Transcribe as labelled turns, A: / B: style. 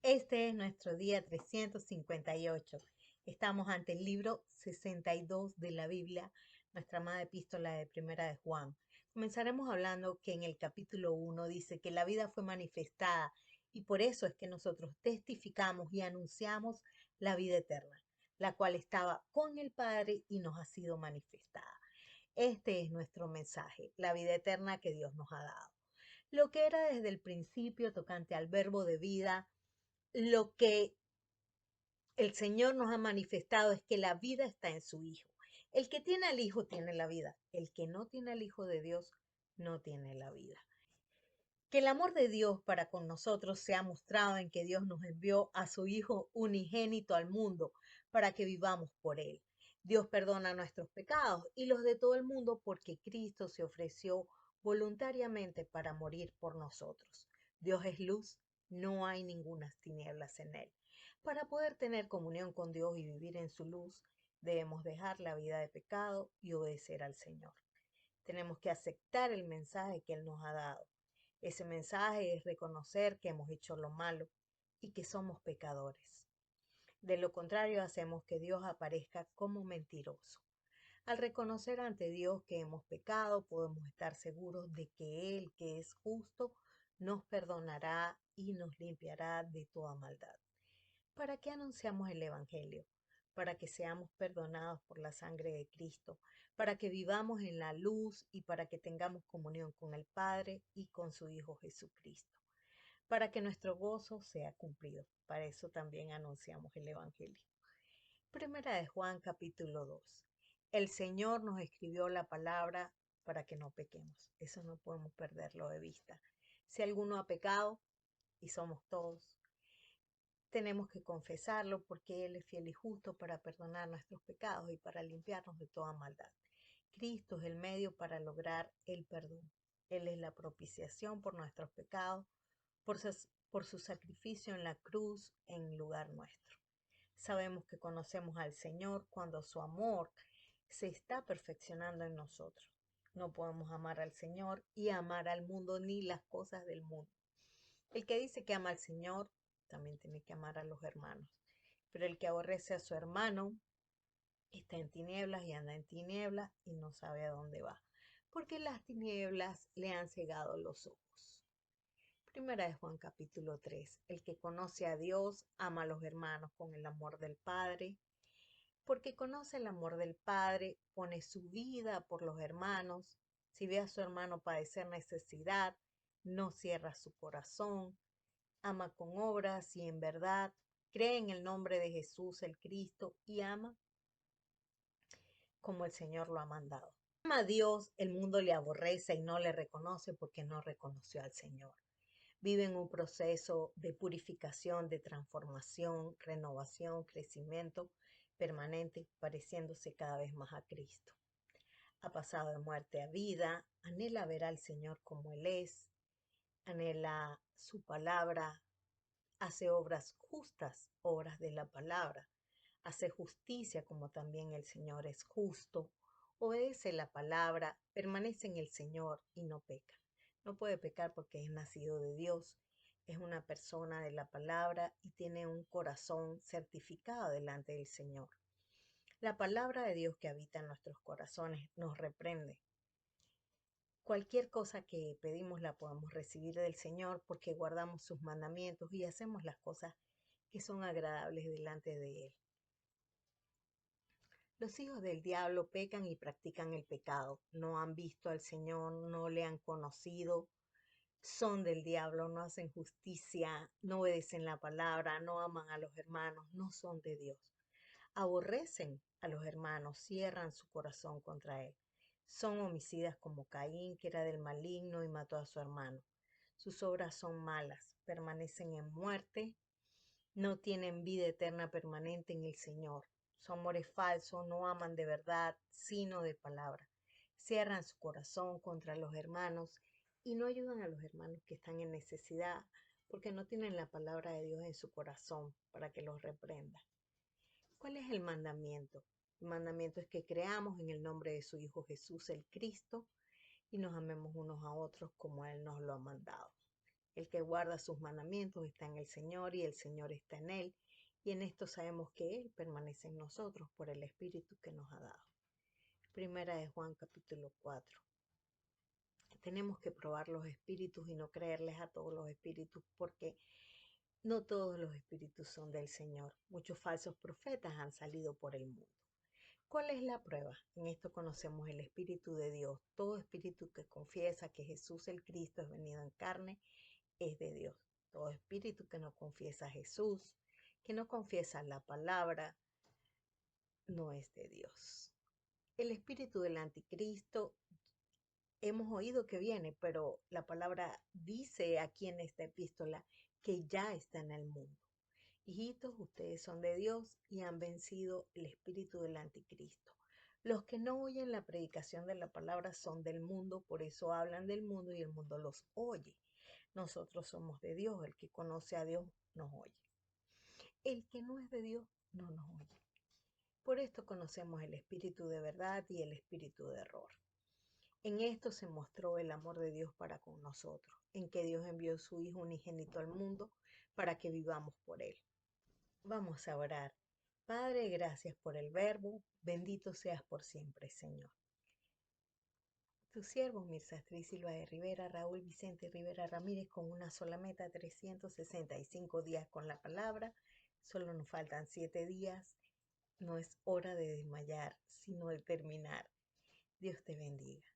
A: Este es nuestro día 358. Estamos ante el libro 62 de la Biblia, nuestra amada epístola de Primera de Juan. Comenzaremos hablando que en el capítulo 1 dice que la vida fue manifestada y por eso es que nosotros testificamos y anunciamos la vida eterna, la cual estaba con el Padre y nos ha sido manifestada. Este es nuestro mensaje, la vida eterna que Dios nos ha dado. Lo que era desde el principio tocante al verbo de vida, lo que el Señor nos ha manifestado es que la vida está en su Hijo. El que tiene al Hijo tiene la vida. El que no tiene al Hijo de Dios no tiene la vida. Que el amor de Dios para con nosotros se ha mostrado en que Dios nos envió a su Hijo unigénito al mundo para que vivamos por Él. Dios perdona nuestros pecados y los de todo el mundo porque Cristo se ofreció voluntariamente para morir por nosotros. Dios es luz, no hay ninguna tinieblas en Él. Para poder tener comunión con Dios y vivir en su luz, debemos dejar la vida de pecado y obedecer al Señor. Tenemos que aceptar el mensaje que Él nos ha dado. Ese mensaje es reconocer que hemos hecho lo malo y que somos pecadores. De lo contrario, hacemos que Dios aparezca como mentiroso. Al reconocer ante Dios que hemos pecado, podemos estar seguros de que Él, que es justo, nos perdonará y nos limpiará de toda maldad. ¿Para qué anunciamos el Evangelio? Para que seamos perdonados por la sangre de Cristo, para que vivamos en la luz y para que tengamos comunión con el Padre y con su Hijo Jesucristo, para que nuestro gozo sea cumplido. Para eso también anunciamos el Evangelio. Primera de Juan capítulo 2. El Señor nos escribió la palabra para que no pequemos. Eso no podemos perderlo de vista. Si alguno ha pecado, y somos todos, tenemos que confesarlo porque Él es fiel y justo para perdonar nuestros pecados y para limpiarnos de toda maldad. Cristo es el medio para lograr el perdón. Él es la propiciación por nuestros pecados, por su sacrificio en la cruz en lugar nuestro. Sabemos que conocemos al Señor cuando su amor se está perfeccionando en nosotros. No podemos amar al Señor y amar al mundo ni las cosas del mundo. El que dice que ama al Señor también tiene que amar a los hermanos. Pero el que aborrece a su hermano está en tinieblas y anda en tinieblas y no sabe a dónde va, porque las tinieblas le han cegado los ojos. Primera de Juan capítulo 3. El que conoce a Dios ama a los hermanos con el amor del Padre, porque conoce el amor del Padre, pone su vida por los hermanos. Si ve a su hermano padecer necesidad, no cierra su corazón, ama con obras y en verdad, cree en el nombre de Jesús el Cristo y ama como el Señor lo ha mandado. Ama a Dios, el mundo le aborrece y no le reconoce porque no reconoció al Señor. Vive en un proceso de purificación, de transformación, renovación, crecimiento permanente, pareciéndose cada vez más a Cristo. Ha pasado de muerte a vida, anhela ver al Señor como Él es, anhela su palabra, hace obras justas, obras de la palabra, hace justicia como también el Señor es justo, obedece la palabra, permanece en el Señor y no peca. No puede pecar porque es nacido de Dios, es una persona de la palabra y tiene un corazón certificado delante del Señor. La palabra de Dios que habita en nuestros corazones nos reprende. Cualquier cosa que pedimos la podemos recibir del Señor porque guardamos sus mandamientos y hacemos las cosas que son agradables delante de Él. Los hijos del diablo pecan y practican el pecado. No han visto al Señor, no le han conocido, son del diablo, no hacen justicia, no obedecen la palabra, no aman a los hermanos, no son de Dios. Aborrecen a los hermanos, cierran su corazón contra Él. Son homicidas como Caín, que era del maligno y mató a su hermano. Sus obras son malas, permanecen en muerte, no tienen vida eterna permanente en el Señor. Su amor es falso, no aman de verdad, sino de palabra. Cierran su corazón contra los hermanos y no ayudan a los hermanos que están en necesidad porque no tienen la palabra de Dios en su corazón para que los reprenda. ¿Cuál es el mandamiento? El mandamiento es que creamos en el nombre de su Hijo Jesús el Cristo y nos amemos unos a otros como Él nos lo ha mandado. El que guarda sus mandamientos está en el Señor y el Señor está en él. Y en esto sabemos que Él permanece en nosotros por el Espíritu que nos ha dado. Primera de Juan capítulo 4. Tenemos que probar los espíritus y no creerles a todos los espíritus porque no todos los espíritus son del Señor. Muchos falsos profetas han salido por el mundo. ¿Cuál es la prueba? En esto conocemos el Espíritu de Dios. Todo espíritu que confiesa que Jesús el Cristo es venido en carne es de Dios. Todo espíritu que no confiesa a Jesús, que no confiesa la palabra, no es de Dios. El espíritu del anticristo hemos oído que viene, pero la palabra dice aquí en esta epístola que ya está en el mundo. Hijitos, ustedes son de Dios y han vencido el espíritu del anticristo. Los que no oyen la predicación de la palabra son del mundo, por eso hablan del mundo y el mundo los oye. Nosotros somos de Dios, el que conoce a Dios nos oye. El que no es de Dios no nos oye. Por esto conocemos el espíritu de verdad y el espíritu de error. En esto se mostró el amor de Dios para con nosotros, en que Dios envió su Hijo unigénito al mundo para que vivamos por Él. Vamos a orar. Padre, gracias por el verbo, bendito seas por siempre, Señor. Tus siervos, Mirza Astrid Silva de Rivera, Raúl Vicente Rivera Ramírez, con una sola meta, 365 días con la palabra. Solo nos faltan 7 días. No es hora de desmayar, sino de terminar. Dios te bendiga.